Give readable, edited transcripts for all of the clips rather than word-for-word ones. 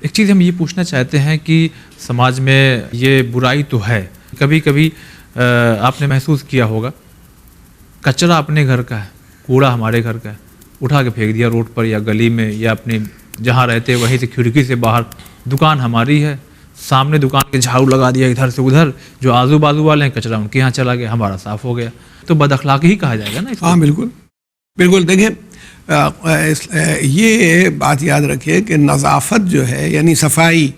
ایک چیز ہم یہ پوچھنا چاہتے ہیں کہ سماج میں یہ برائی تو ہے، کبھی کبھی آپ نے محسوس کیا ہوگا کچرا اپنے گھر کا ہے، کوڑا ہمارے گھر کا ہے، اٹھا کے پھینک دیا روڈ پر یا گلی میں یا اپنے جہاں رہتے وہیں سے کھڑکی سے باہر، دکان ہماری ہے سامنے دکان کے جھاڑو لگا دیا ادھر سے ادھر، جو آزو بازو والے ہیں کچرا ان کے یہاں چلا گیا، ہمارا صاف ہو گیا، تو بد اخلاقی ہی کہا جائے گا نا اس کو؟ ہاں بالکل بالکل. دیکھیں یہ بات یاد رکھیے کہ نظافت جو ہے یعنی صفائی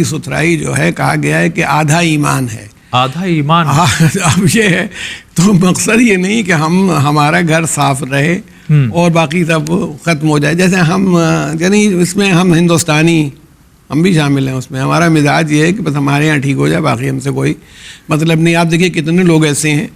ستھرائی جو ہے، کہا گیا ہے کہ آدھا ایمان ہے. آدھا ایمان. اب یہ ہے تو مقصد یہ نہیں کہ ہمارا گھر صاف رہے اور باقی سب ختم ہو جائے. جیسے ہم یعنی اس میں ہم ہندوستانی ہم بھی شامل ہیں اس میں، ہمارا مزاج یہ ہے کہ بس ہمارے یہاں ٹھیک ہو جائے، باقی ہم سے کوئی مطلب نہیں. آپ دیکھیے کتنے لوگ ایسے ہیں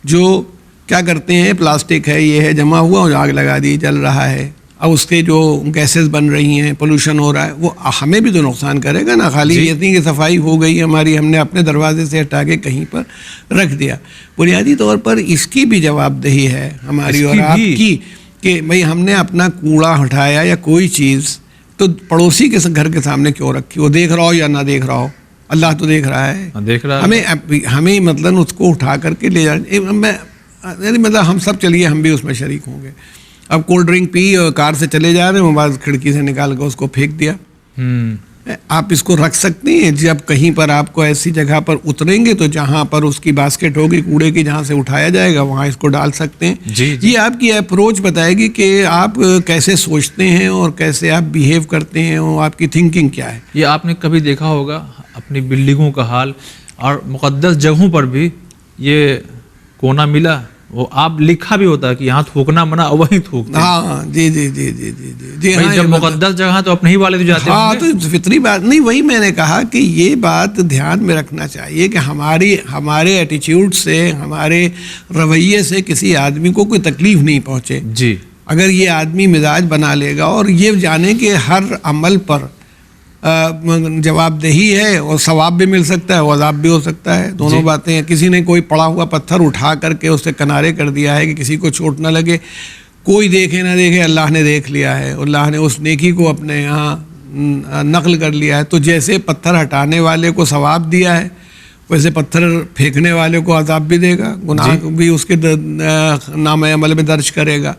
جو کیا کرتے ہیں، پلاسٹک ہے یہ ہے جمع ہوا اور آگ لگا دی، جل رہا ہے، اب اس کے جو گیسز بن رہی ہیں، پولوشن ہو رہا ہے، وہ ہمیں بھی تو نقصان کرے گا نا. خالی یہ نہیں کہ صفائی ہو گئی ہماری، ہم نے اپنے دروازے سے ہٹا کے کہیں پر رکھ دیا. بنیادی طور پر اس کی بھی جواب دہی ہے ہماری اور آپ کی کہ بھئی ہم نے اپنا کوڑا ہٹایا یا کوئی چیز تو پڑوسی کے گھر کے سامنے کیوں رکھی، وہ دیکھ رہا ہو یا نہ دیکھ رہا ہو، اللہ تو دیکھ رہا ہے. ہمیں مطلب اس کو اٹھا کر کے لے جانا، یعنی مطلب ہم سب چلیے ہم بھی اس میں شریک ہوں گے. اب کولڈ ڈرنک پی اور کار سے چلے جا رہے ہیں، بعض کھڑکی سے نکال کے اس کو پھینک دیا. آپ اس کو رکھ سکتے ہیں جب کہیں پر آپ کو ایسی جگہ پر اتریں گے تو جہاں پر اس کی باسکٹ ہوگی کوڑے کی، جہاں سے اٹھایا جائے گا وہاں اس کو ڈال سکتے ہیں. یہ آپ کی اپروچ بتائے گی کہ آپ کیسے سوچتے ہیں اور کیسے آپ بیہیو کرتے ہیں اور آپ کی تھنکنگ کیا ہے. یہ آپ نے کبھی دیکھا ہوگا اپنی بلڈنگوں کا حال، اور مقدس جگہوں پر بھی یہ کونا ملا، وہ آپ لکھا بھی ہوتا ہے کہ یہاں تھوکنا منع، وہیں تھوکتے ہیں. ہاں جی جی جی جی جی جی جی. جب مقدس جگہ تو اپنے ہی والے تو جاتے ہیں. ہاں تو فطری بات نہیں، وہی میں نے کہا کہ یہ بات دھیان میں رکھنا چاہیے کہ ہمارے ایٹیچیوڈ سے، ہمارے رویے سے کسی آدمی کو کوئی تکلیف نہیں پہنچے. جی. اگر یہ آدمی مزاج بنا لے گا اور یہ جانے کہ ہر عمل پر جواب دہی ہے اور ثواب بھی مل سکتا ہے، عذاب بھی ہو سکتا ہے، دونوں باتیں ہیں. کسی نے کوئی پڑا ہوا پتھر اٹھا کر کے اسے کنارے کر دیا ہے کہ کسی کو چوٹ نہ لگے، کوئی دیکھے نہ دیکھے اللہ نے دیکھ لیا ہے، اللہ نے اس نیکی کو اپنے یہاں نقل کر لیا ہے. تو جیسے پتھر ہٹانے والے کو ثواب دیا ہے، ویسے پتھر پھینکنے والے کو عذاب بھی دے گا، گناہ بھی اس کے نامہ عمل میں درج کرے گا.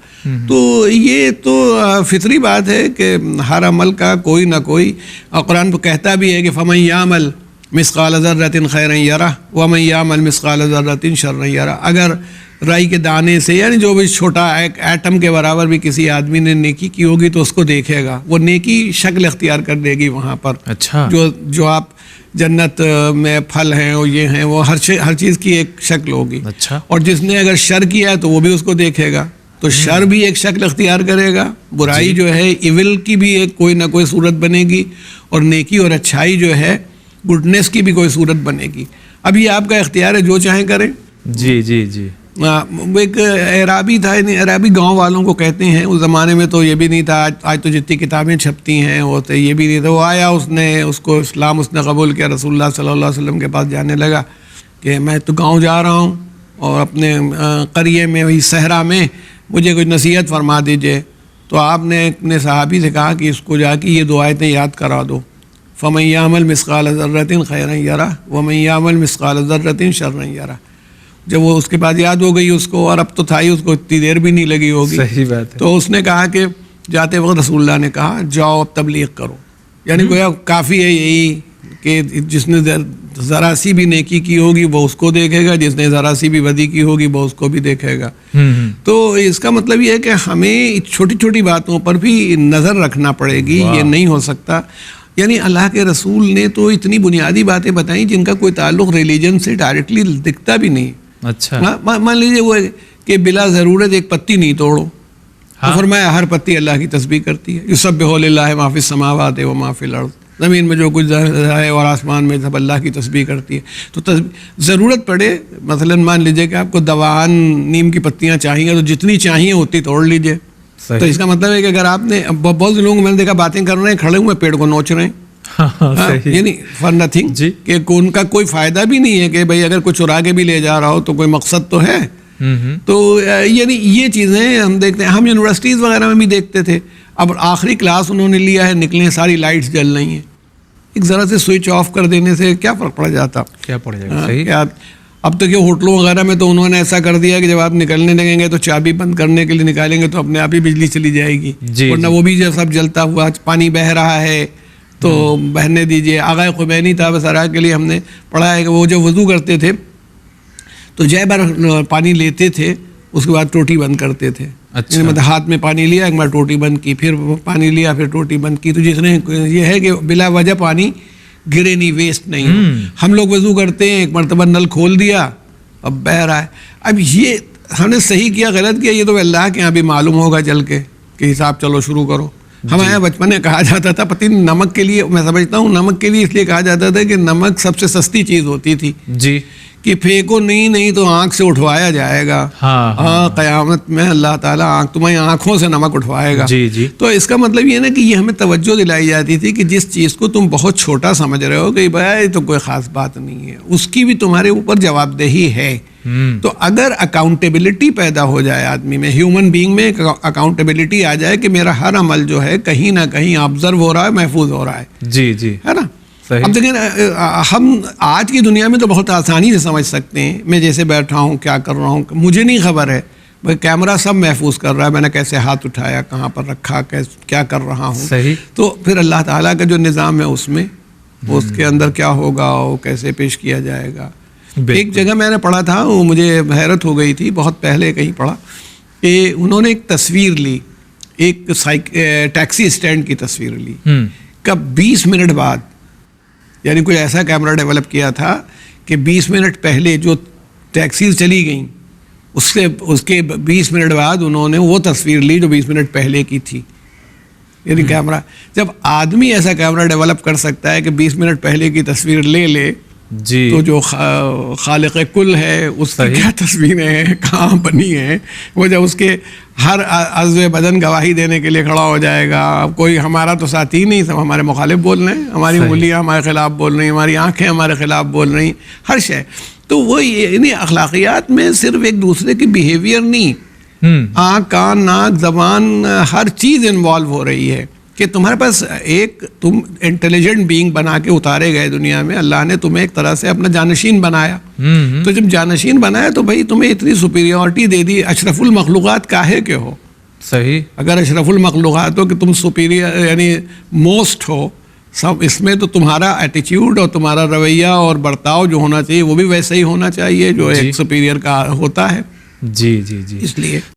تو یہ تو فطری بات ہے کہ ہر عمل کا کوئی نہ کوئی، قرآن تو کہتا بھی ہے کہ فَمَن يَعْمَلْ مِثْقَالَ ذَرَّةٍ خَيْرًا يَرَهُ وَمَن يَعْمَلْ مِثْقَالَ ذَرَّةٍ شَرًّا يَرَهُ. اگر رائی کے دانے سے یعنی جو بھی چھوٹا ایٹم کے برابر بھی کسی آدمی نے نیکی کی ہوگی تو اس کو دیکھے گا، وہ نیکی شکل اختیار کر دے گی وہاں پر. اچھا. جو آپ جنت میں پھل ہیں اور یہ ہیں، وہ ہر چیز کی ایک شکل ہوگی. اچھا. اور جس نے اگر شر کیا ہے تو وہ بھی اس کو دیکھے گا، تو شر بھی ایک شکل اختیار کرے گا، برائی جو ہے ایول کی بھی ایک کوئی نہ کوئی صورت بنے گی، اور نیکی اور اچھائی جو ہے گڈنس کی بھی کوئی صورت بنے گی. اب یہ آپ کا اختیار ہے، جو چاہیں کریں. جی جی جی. ایک عرابی تھا، عرابی گاؤں والوں کو کہتے ہیں، اس زمانے میں تو یہ بھی نہیں تھا، آج تو جتنی کتابیں چھپتی ہیں وہ تو یہ بھی نہیں تھا. وہ آیا، اس کو اسلام اس نے قبول کیا، رسول اللہ صلی اللہ علیہ وسلم کے پاس جانے لگا کہ میں تو گاؤں جا رہا ہوں اور اپنے قریے میں وہی صحرا میں مجھے کچھ نصیحت فرما دیجئے. تو آپ نے اپنے صحابی سے کہا کہ اس کو جا کے یہ دو آیتیں یاد کرا دو، فَمَن يَعْمَلْ مِثْقَالَ ذَرَّةٍ خَيْرًا يَرَهُ وَمَن يَعْمَلْ مِثْقَالَ ذَرَّةٍ شَرًّا يَرَهُ. جب وہ اس کے بعد یاد ہو گئی اس کو، اور اب تو تھا ہی، اس کو اتنی دیر بھی نہیں لگی ہوگی. صحیح بات ہے. تو اس نے کہا کہ جاتے وقت رسول اللہ نے کہا جاؤ اب تبلیغ کرو. یعنی گویا کافی ہے یہی کہ جس نے ذرا سی بھی نیکی کی ہوگی وہ اس کو دیکھے گا، جس نے ذرا سی بھی بدی کی ہوگی وہ اس کو بھی دیکھے گا. تو اس کا مطلب یہ ہے کہ ہمیں چھوٹی چھوٹی باتوں پر بھی نظر رکھنا پڑے گی. یہ نہیں ہو سکتا. یعنی اللہ کے رسول نے تو اتنی بنیادی باتیں بتائیں جن کا کوئی تعلق ریلیجن سے ڈائریکٹلی دکھتا بھی نہیں. اچھا. مان لیجیے وہ کہ بلا ضرورت ایک پتی نہیں توڑو. تو فرمایا ہر پتی اللہ کی تسبیح کرتی ہے. یسبح للہ ما فی السماوات و ما فی الارض. زمین میں جو کچھ ہے اور آسمان میں سب اللہ کی تسبیح کرتی ہے. تو ضرورت پڑے، مثلا مان لیجیے کہ آپ کو دوان نیم کی پتیاں چاہیے تو جتنی چاہیے اتنی توڑ لیجیے. تو اس کا مطلب ہے کہ اگر آپ نے بہت سے لوگ میں نے دیکھا باتیں کر رہے ہیں، کھڑے ہوئے پیڑ کو نوچ رہے ہیں، یعنی فار نتھنگ، کہ ان کا کوئی فائدہ بھی نہیں ہے کہ بھئی اگر کوئی چرا کے بھی لے جا رہا ہو تو کوئی مقصد تو ہے. تو یعنی یہ چیزیں ہم دیکھتے ہیں، ہم یونیورسٹیز وغیرہ میں بھی دیکھتے تھے. اب آخری کلاس انہوں نے لیا ہے, نکلے ساری لائٹس جل رہی ہیں, ایک ذرا سے سوئچ آف کر دینے سے کیا فرق پڑ جاتا؟ کیا پڑ جائے گا. صحیح. اب تک یہ ہوٹلوں وغیرہ میں تو انہوں نے ایسا کر دیا کہ جب آپ نکلنے لگیں گے تو چابی بند کرنے کے لیے نکالیں گے تو اپنے آپ ہی بجلی چلی جائے گی, ورنہ وہ بھی جب سب جلتا ہوا, پانی بہہ رہا ہے تو بہنے دیجئے. آغا خمینی تھا سرا کے لیے ہم نے پڑھا ہے کہ وہ جب وضو کرتے تھے تو جے بار پانی لیتے تھے اس کے بعد ٹوٹی بند کرتے تھے. اچھا. مطلب ہاتھ میں پانی لیا, ایک بار ٹوٹی بند کی, پھر پانی لیا, پھر ٹوٹی بند کی. تو جس نے یہ ہے کہ بلا وجہ پانی گرے نہیں, ویسٹ نہیں. ہم لوگ وضو کرتے ہیں, ایک مرتبہ نل کھول دیا, اب بہہ رہا ہے. اب یہ ہم نے صحیح کیا غلط کیا, یہ تو اللہ کے یہاں بھی معلوم ہوگا چل کے کہ حساب چلو شروع کرو. ہمارے یہاں بچپن میں کہا جاتا تھا, پتہ نہیں نمک کے لیے, میں سمجھتا ہوں نمک کے لیے اس لیے کہا جاتا تھا کہ نمک سب سے سستی چیز ہوتی تھی. جی. کہ پھینکو نہیں تو آنکھ سے اٹھوایا جائے گا. ہاں قیامت میں اللہ تعالیٰ تمہاری آنکھوں سے نمک اٹھوائے گا. جی جی. تو اس کا مطلب یہ نا کہ یہ ہمیں توجہ دلائی جاتی تھی کہ جس چیز کو تم بہت چھوٹا سمجھ رہے ہو کہ بھائی تو کوئی خاص بات نہیں ہے, اس کی بھی تمہارے اوپر جواب دہی ہے. تو اگر اکاؤنٹیبلٹی پیدا ہو جائے آدمی میں, ہیومن بینگ میں اکاؤنٹیبلٹی آ جائے کہ میرا ہر عمل جو ہے کہیں نہ کہیں آبزرو ہو رہا ہے, محفوظ ہو رہا ہے. جی جی. ہے نا. اب دیکھیں ہم آج کی دنیا میں تو بہت آسانی سے سمجھ سکتے ہیں, میں جیسے بیٹھا ہوں کیا کر رہا ہوں مجھے نہیں خبر ہے, بھائی کیمرہ سب محفوظ کر رہا ہے, میں نے کیسے ہاتھ اٹھایا, کہاں پر رکھا, کیا کر رہا ہوں. صحیح. تو پھر اللہ تعالیٰ کا جو نظام ہے اس میں اس کے اندر کیا ہوگا, وہ کیسے پیش کیا جائے گا. ایک جگہ میں نے پڑھا تھا, وہ مجھے حیرت ہو گئی تھی, بہت پہلے کہیں پڑھا کہ انہوں نے ایک تصویر لی, ایک ٹیکسی اسٹینڈ کی تصویر لی. کب 20 منٹ بعد, یعنی کوئی ایسا کیمرہ ڈیولپ کیا تھا کہ 20 منٹ پہلے جو ٹیکسیز چلی گئیں اس کے 20 منٹ بعد انہوں نے وہ تصویر لی جو 20 منٹ پہلے کی تھی. یعنی کیمرہ, جب آدمی ایسا کیمرہ ڈیولپ کر سکتا ہے کہ 20 منٹ پہلے کی تصویر لے جی, تو جو خالق کل ہے اس کی کیا تصویریں ہیں, کہاں بنی ہیں, وہ جب اس کے ہر عضو بدن گواہی دینے کے لیے کھڑا ہو جائے گا. کوئی ہمارا تو ساتھی نہیں, سب ہمارے مخالف بول رہے ہیں, ہماری انگلیاں ہمارے خلاف بول رہی ہیں, ہماری آنکھیں ہمارے خلاف بول رہی ہیں, ہر شے. تو وہ یعنی اخلاقیات میں صرف ایک دوسرے کی بیہیویئر نہیں, آنکھ, کان, ناک, زبان, ہر چیز انوالو ہو رہی ہے. کہ تمہارے پاس ایک تم انٹیلیجنٹ بینگ بنا کے اتارے گئے دنیا میں, اللہ نے تمہیں ایک طرح سے اپنا جانشین بنایا. تو جب جانشین بنایا تو بھائی تمہیں اتنی سپیریورٹی دے دی, اشرف المخلوقات کاہے کے ہو. صحیح. اگر اشرف المخلوقات ہو کہ تم سپیریئر یعنی موسٹ ہو سب, اس میں تو تمہارا ایٹیچیوڈ اور تمہارا رویہ اور برتاؤ جو ہونا چاہیے وہ بھی ویسا ہی ہونا چاہیے جو ایک سپیریئر کا ہوتا ہے. جی جی جی. اس لیے